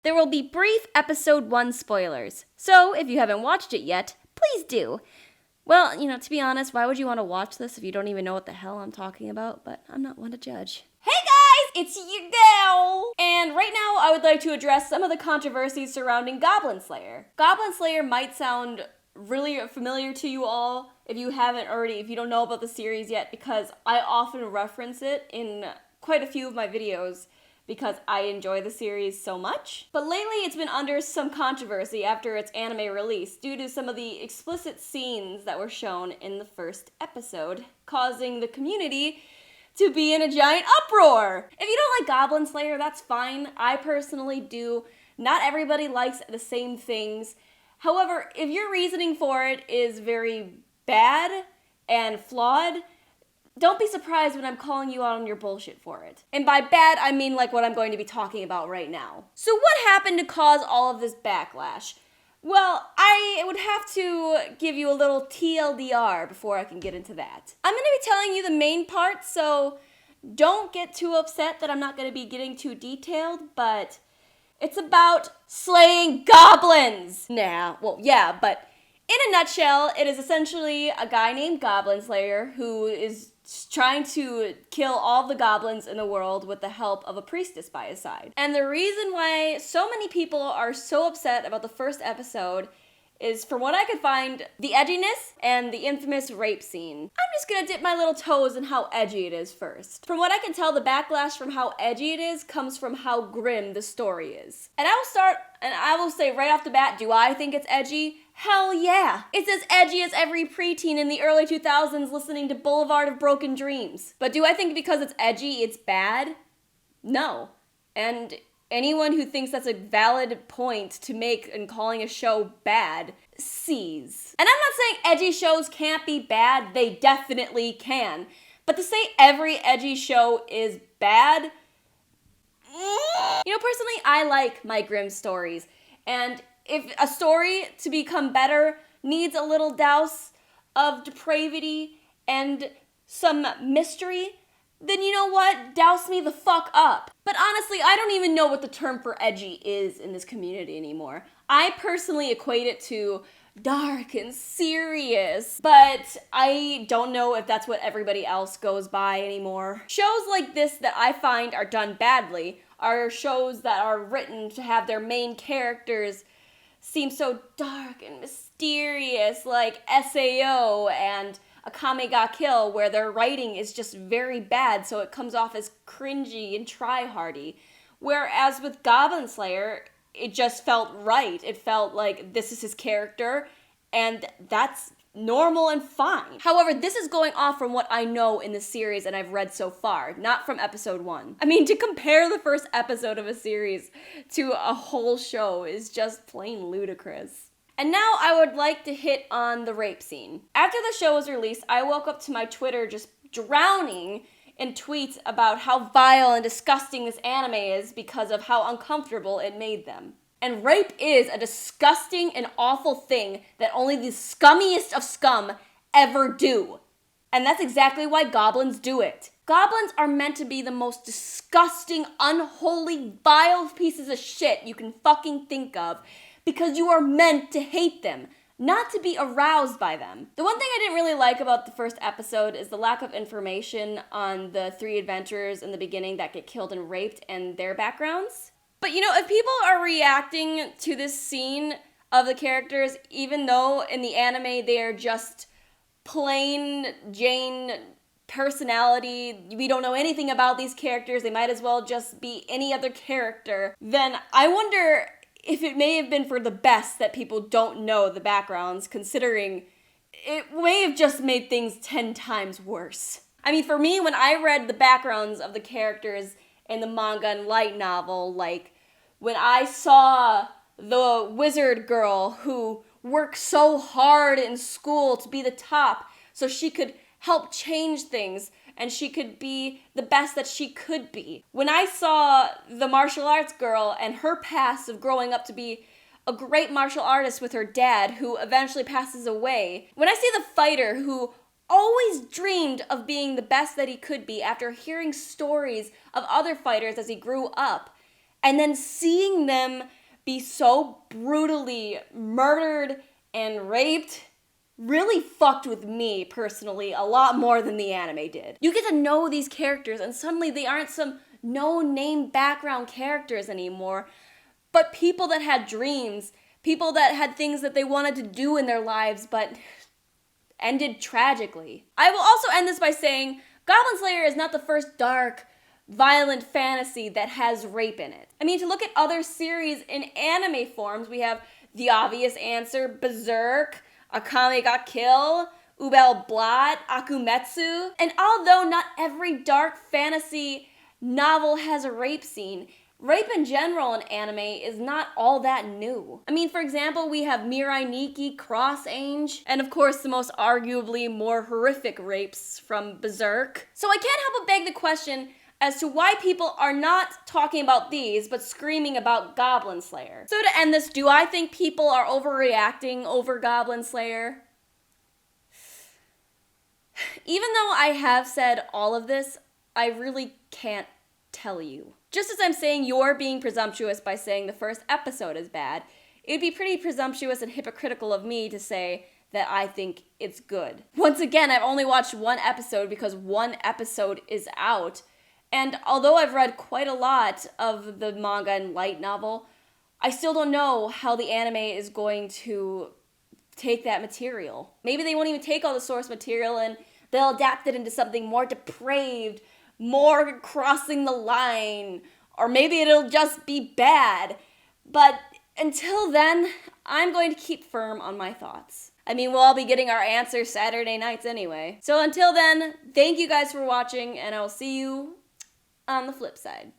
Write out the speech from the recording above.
There will be brief episode 1 spoilers, so if you haven't watched it yet, please do. Well, to be honest, why would you want to watch this if you don't even know what the hell I'm talking about? But I'm not one to judge. Hey guys, it's your gal! And right now I would like to address some of the controversies surrounding Goblin Slayer. Goblin Slayer might sound really familiar to you all if you don't know about the series yet, because I often reference it in quite a few of my videos because I enjoy the series so much. But lately it's been under some controversy after its anime release due to some of the explicit scenes that were shown in the first episode, causing the community to be in a giant uproar. If you don't like Goblin Slayer, that's fine. I personally do. Not everybody likes the same things. However, if your reasoning for it is very bad and flawed, don't be surprised when I'm calling you out on your bullshit for it. And by bad, I mean like what I'm going to be talking about right now. So what happened to cause all of this backlash? Well, I would have to give you a little TLDR before I can get into that. I'm going to be telling you the main part, so don't get too upset that I'm not going to be getting too detailed, but it's about slaying goblins! But in a nutshell, it is essentially a guy named Goblin Slayer who is trying to kill all the goblins in the world with the help of a priestess by his side. And the reason why so many people are so upset about the first episode is, from what I could find, the edginess and the infamous rape scene. I'm just gonna dip my little toes in how edgy it is first. From what I can tell, the backlash from how edgy it is comes from how grim the story is. And I will say right off the bat, do I think it's edgy? Hell yeah! It's as edgy as every preteen in the early 2000s listening to Boulevard of Broken Dreams. But do I think because it's edgy, it's bad? No. And anyone who thinks that's a valid point to make in calling a show bad sees. And I'm not saying edgy shows can't be bad, they definitely can. But to say every edgy show is bad, personally, I like my grim stories. And if a story to become better needs a little douse of depravity and some mystery, then you know what? Douse me the fuck up. But honestly, I don't even know what the term for edgy is in this community anymore. I personally equate it to dark and serious, but I don't know if that's what everybody else goes by anymore. Shows like this that I find are done badly are shows that are written to have their main characters seem so dark and mysterious, like SAO and Akame ga Kill, where their writing is just very bad, so it comes off as cringy and try-hardy. Whereas with Goblin Slayer, it just felt right. It felt like this is his character, and that's normal and fine. However, this is going off from what I know in the series and I've read so far, not from episode 1. I mean, to compare the first episode of a series to a whole show is just plain ludicrous. And now I would like to hit on the rape scene. After the show was released, I woke up to my Twitter just drowning in tweets about how vile and disgusting this anime is because of how uncomfortable it made them. And rape is a disgusting and awful thing that only the scummiest of scum ever do. And that's exactly why goblins do it. Goblins are meant to be the most disgusting, unholy, vile pieces of shit you can fucking think of, because you are meant to hate them, not to be aroused by them. The one thing I didn't really like about the first episode is the lack of information on the 3 adventurers in the beginning that get killed and raped and their backgrounds. But if people are reacting to this scene of the characters, even though in the anime they are just plain Jane personality, we don't know anything about these characters, they might as well just be any other character, then I wonder if it may have been for the best that people don't know the backgrounds, considering it may have just made things 10 times worse. I mean, for me, when I read the backgrounds of the characters in the manga and light novel, like when I saw the wizard girl who worked so hard in school to be the top so she could help change things and she could be the best that she could be. When I saw the martial arts girl and her past of growing up to be a great martial artist with her dad who eventually passes away. When I see the fighter who always dreamed of being the best that he could be after hearing stories of other fighters as he grew up, and then seeing them be so brutally murdered and raped really fucked with me personally a lot more than the anime did. You get to know these characters and suddenly they aren't some no-name background characters anymore, but people that had dreams, people that had things that they wanted to do in their lives but ended tragically. I will also end this by saying Goblin Slayer is not the first dark, violent fantasy that has rape in it. I mean, to look at other series in anime forms, we have the obvious answer, Berserk, Akame ga Kill, Ubel Blatt, Akumetsu. And although not every dark fantasy novel has a rape scene, rape in general in anime is not all that new. I mean, for example, we have Mirai Nikki, Cross Ange, and of course the most arguably more horrific rapes from Berserk. So I can't help but beg the question as to why people are not talking about these, but screaming about Goblin Slayer. So to end this, do I think people are overreacting over Goblin Slayer? Even though I have said all of this, I really can't tell you. Just as I'm saying you're being presumptuous by saying the first episode is bad, it'd be pretty presumptuous and hypocritical of me to say that I think it's good. Once again, I've only watched one episode because one episode is out, and although I've read quite a lot of the manga and light novel, I still don't know how the anime is going to take that material. Maybe they won't even take all the source material and they'll adapt it into something more depraved, more crossing the line, or maybe it'll just be bad. But until then, I'm going to keep firm on my thoughts. I mean, we'll all be getting our answers Saturday nights anyway. So until then, thank you guys for watching, and I will see you on the flip side.